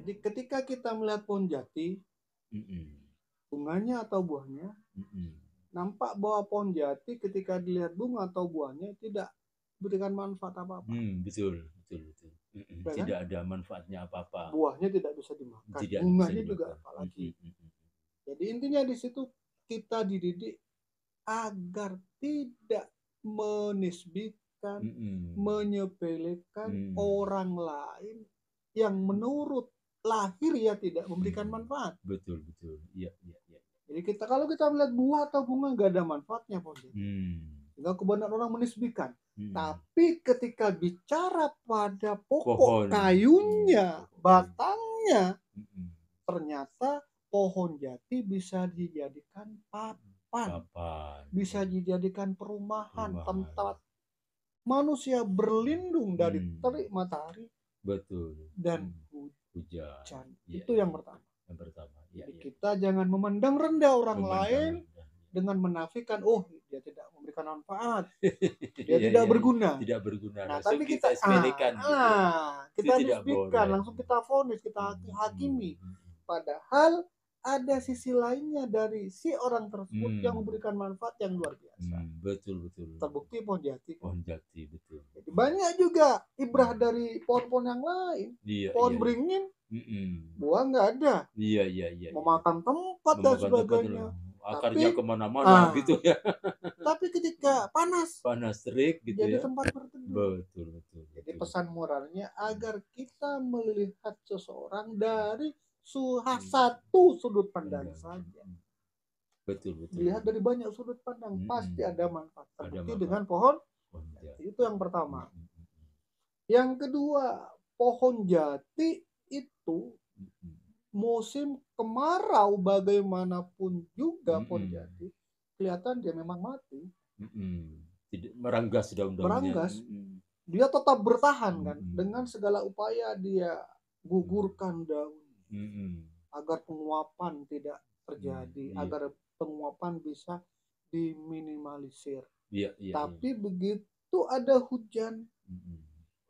Jadi ketika kita melihat pohon jati, bunganya atau buahnya, nampak bahwa pohon jati ketika dilihat bunga atau buahnya tidak berikan manfaat apa-apa. Betul. Ya kan? Tidak ada manfaatnya apa-apa. Buahnya tidak bisa dimakan, Tidak bisa bunganya juga dimakan. apalagi. Jadi intinya di situ kita dididik agar tidak menisbihkan, menyepelekan orang lain yang menurut lahir ya tidak memberikan manfaat. Betul. Iya. Jadi kalau kita melihat buah atau bunga nggak ada manfaatnya, sehingga kebanyakan orang menisbihkan. Tapi ketika bicara pada pokok kayunya, batangnya, ternyata pohon jati bisa dijadikan papan, bisa dijadikan perumahan, tempat manusia berlindung dari terik matahari, dan hujan. Itu yang pertama. Jadi kita jangan memandang rendah orang lain dengan menafikan, oh dia tidak memberikan manfaat, dia tidak berguna. Nah, tapi kita sepelekan, kita nisbihkan, langsung kita vonis, kita hakimi. Padahal ada sisi lainnya dari si orang tersebut yang memberikan manfaat yang luar biasa. Betul. Terbukti pohon jati. Betul. Jadi banyak juga ibrah dari pohon-pohon yang lain. Pohon beringin, buah nggak ada. Iya. Memakan tempat dan sebagainya. Akarnya kemana-mana gitu ya. Tapi ketika panas terik gitu jadi ya. tempat berteduh. Betul. Jadi pesan moralnya agar kita melihat seseorang dari satu sudut pandang saja. Betul. Lihat dari banyak sudut pandang, pasti ada manfaat. Terbukti dengan pohon jati. Itu yang pertama. Yang kedua, pohon jati itu musim kemarau bagaimanapun juga pohon jati kelihatan dia memang mati. Meranggas daun-daunnya. Dia tetap bertahan kan, dengan segala upaya dia gugurkan daun agar penguapan tidak terjadi, agar penguapan bisa diminimalisir. Tapi begitu ada hujan,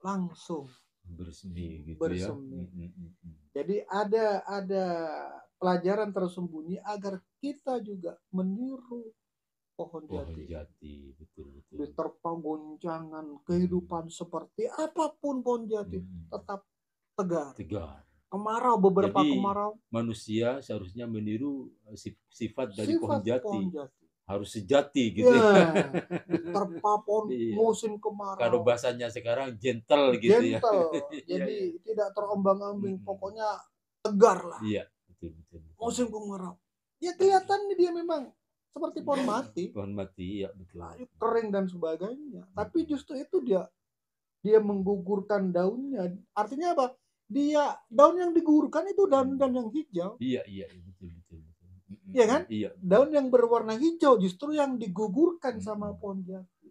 langsung bersemi gitu bersemi. ya. Jadi ada pelajaran tersembunyi agar kita juga meniru pohon jati. Betul. Diterpa goncangan kehidupan seperti apapun pohon jati tetap tegar. Kemarau, beberapa Jadi, kemarau. Manusia seharusnya meniru sifat dari pohon jati. Harus sejati gitu ya. Diterpa pohon musim kemarau. Kalau bahasanya sekarang gentle gitu ya. Jadi tidak terombang-ambing, pokoknya tegar lah. Iya, betul. Musim kemarau. Ya kelihatan dia memang seperti pohon mati. Ya betul. Kering dan sebagainya. Tapi justru itu dia menggugurkan daunnya. Artinya apa? Daun yang digugurkan itu daun yang hijau. Iya, betul. Iya kan? Iya. Daun yang berwarna hijau justru yang digugurkan sama pohon jati.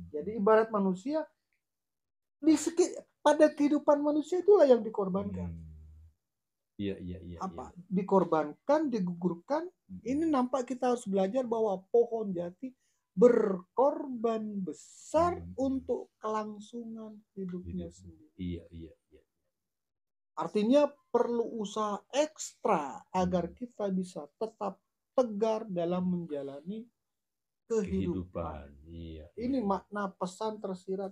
Jadi ibarat manusia pada kehidupan manusia itulah yang dikorbankan. Iya. Apa? Dikorbankan, digugurkan. Ini nampak kita harus belajar bahwa pohon jati berkorban besar untuk kelangsungan hidupnya sendiri. Iya. Artinya perlu usaha ekstra agar kita bisa tetap tegar dalam menjalani kehidupan. Iya. Ini makna pesan tersirat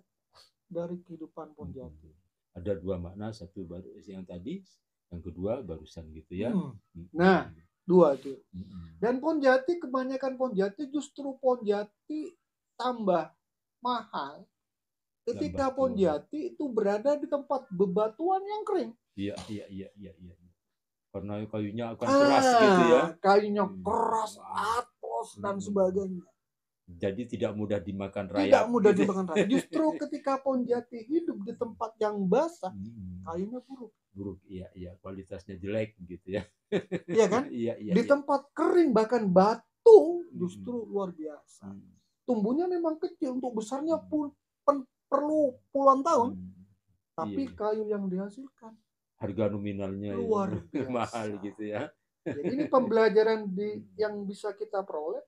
dari kehidupan pohon jati. Ada dua makna, satu baru yang tadi, yang kedua barusan gitu ya. Nah, dua itu. Dan pohon jati, kebanyakan pohon jati justru pohon jati tambah mahal ketika pohon jati itu berada di tempat bebatuan yang kering. Iya. Karena kayunya akan keras gitu ya. Kayunya keras, atos dan sebagainya. Jadi tidak mudah dimakan rayap. Justru ketika pohon jati hidup di tempat yang basah, kayunya buruk. Iya. Kualitasnya jelek gitu ya. Iya kan? Iya. Di tempat kering bahkan batu justru luar biasa. Tumbuhnya memang kecil, untuk besarnya pun perlu puluhan tahun. Tapi kayu yang dihasilkan harga nominalnya luar biasa. Mahal gitu ya. Jadi ini pembelajaran yang bisa kita peroleh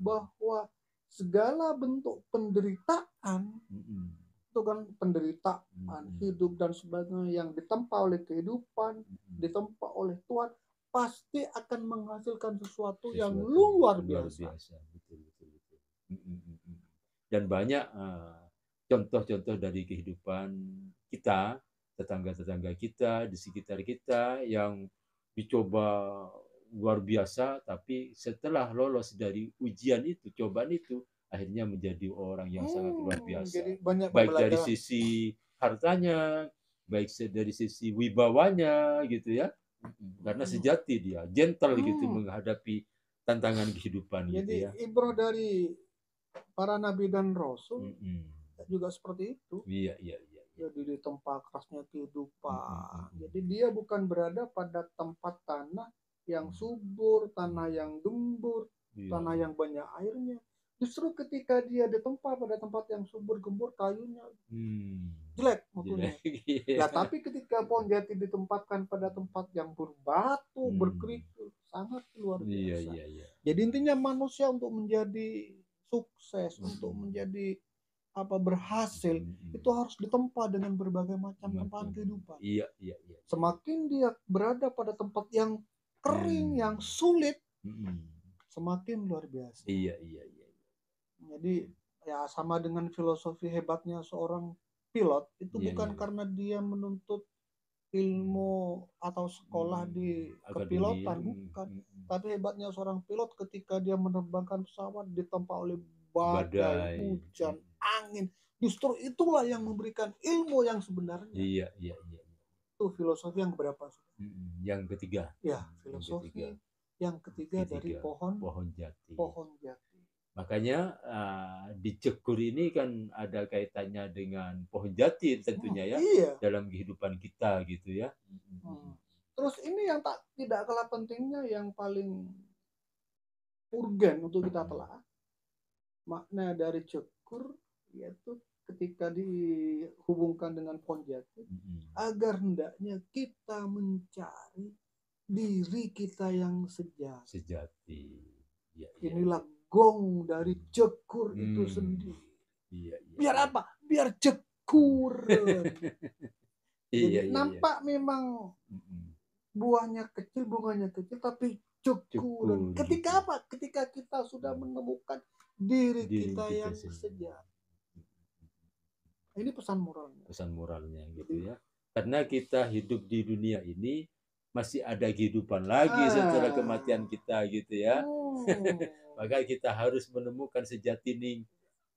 bahwa segala bentuk penderitaan itu kan penderitaan hidup dan sebagainya yang ditempa oleh kehidupan, ditempa oleh Tuhan, pasti akan menghasilkan sesuatu yang luar biasa. Betul. Dan banyak contoh-contoh dari kehidupan kita, tetangga-tetangga kita, di sekitar kita yang dicoba luar biasa, tapi setelah lolos dari ujian itu, cobaan itu, akhirnya menjadi orang yang sangat luar biasa. Jadi banyak baik dari sisi hartanya, baik dari sisi wibawanya gitu ya. Karena sejati dia, gentle gitu menghadapi tantangan kehidupan. Jadi gitu ya. ibrah dari para nabi dan rasul juga seperti itu. Iya. Jadi di tempat kerasnya kehidupan. Jadi dia bukan berada pada tempat tanah yang subur, tanah yang gembur, tanah yang banyak airnya. Justru ketika dia ditempa pada tempat yang subur gembur, kayunya jelek maksudnya. Nah, tapi ketika pohon jati ditempatkan pada tempat yang berbatu, berkerikil, sangat luar biasa. Iya. Jadi intinya manusia untuk menjadi sukses, untuk menjadi berhasil, itu harus ditempa dengan berbagai macam tempahan kehidupan. Iya. Semakin dia berada pada tempat yang kering, yang sulit, semakin luar biasa. Iya. Jadi ya sama dengan filosofi hebatnya seorang pilot, itu bukan karena dia menuntut ilmu atau sekolah di kepilotan, bukan. Tapi hebatnya seorang pilot ketika dia menerbangkan pesawat ditempa oleh badai, hujan, angin. Justru itulah yang memberikan ilmu yang sebenarnya. Iya. Itu filosofi yang berapa? Yang ketiga. Ya, filosofi yang ketiga dari pohon jati. Pohon jati. Makanya di Cekur ini kan ada kaitannya dengan pohon jati tentunya ya. Iya. Dalam kehidupan kita gitu ya. Terus ini yang tidak kalah pentingnya, yang paling urgen untuk kita telah. Makna dari Cekur yaitu ketika dihubungkan dengan pohon jati, agar hendaknya kita mencari diri kita yang sejati. Ya. Inilah gong dari Cekur itu sendiri. Iya. Biar apa? Biar cekur. Jadi nampak iya. memang buahnya kecil, bunganya kecil, tapi cekur. Ketika apa? Ketika kita sudah menemukan diri kita yang sejati. Ini pesan moralnya gitu ya. Karena kita hidup di dunia ini masih ada kehidupan lagi setelah kematian kita gitu ya. Maka kita harus menemukan sejati nih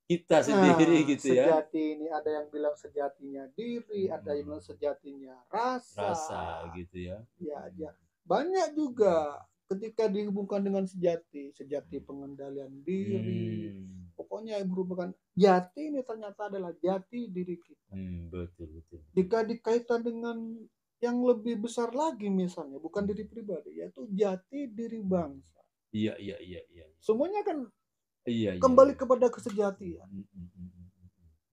kita sendiri gitu ya. Sejati ini ada yang bilang sejatinya diri, ada yang bilang sejatinya rasa gitu ya. Ya. Banyak juga ketika dihubungkan dengan sejati pengendalian diri. Pokoknya yang merupakan jati ini ternyata adalah jati diri kita. Betul. Jika dikaitkan dengan yang lebih besar lagi, misalnya bukan diri pribadi, yaitu jati diri bangsa. Iya. Semuanya kan kembali kepada kesejatian.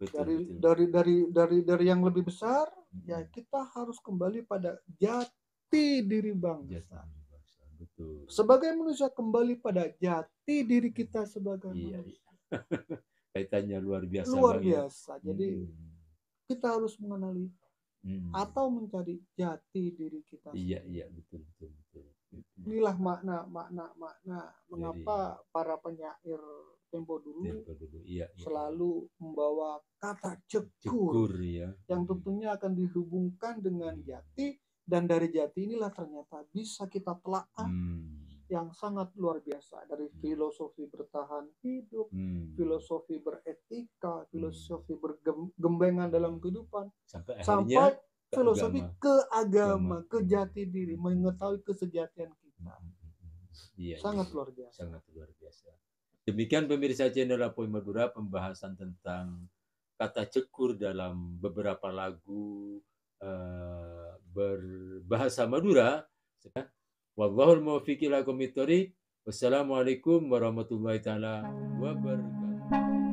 Betul. Dari yang lebih besar, ya kita harus kembali pada jati diri bangsa. Betul. Sebagai manusia kembali pada jati diri kita sebagai manusia. Kaitannya luar biasa. Jadi kita harus mengenali atau mencari jati diri kita. Iya, betul. Inilah makna mengapa para penyair tempo dulu selalu membawa kata cekur ya. Yang tentunya akan dihubungkan dengan jati, dan dari jati inilah ternyata bisa kita telaah yang sangat luar biasa, dari filosofi bertahan hidup, filosofi beretika, filosofi bergembengan dalam kehidupan, sampai filosofi keagama, ke jati diri, mengetahui kesejatian kita. Sangat luar biasa. Demikian pemirsa channel Apoy Madura, pembahasan tentang kata cekur dalam beberapa lagu berbahasa Madura. Wallahul muwaffiq ila aqwamit thoriq. Wassalamualaikum warahmatullahi taala wabarakatuh.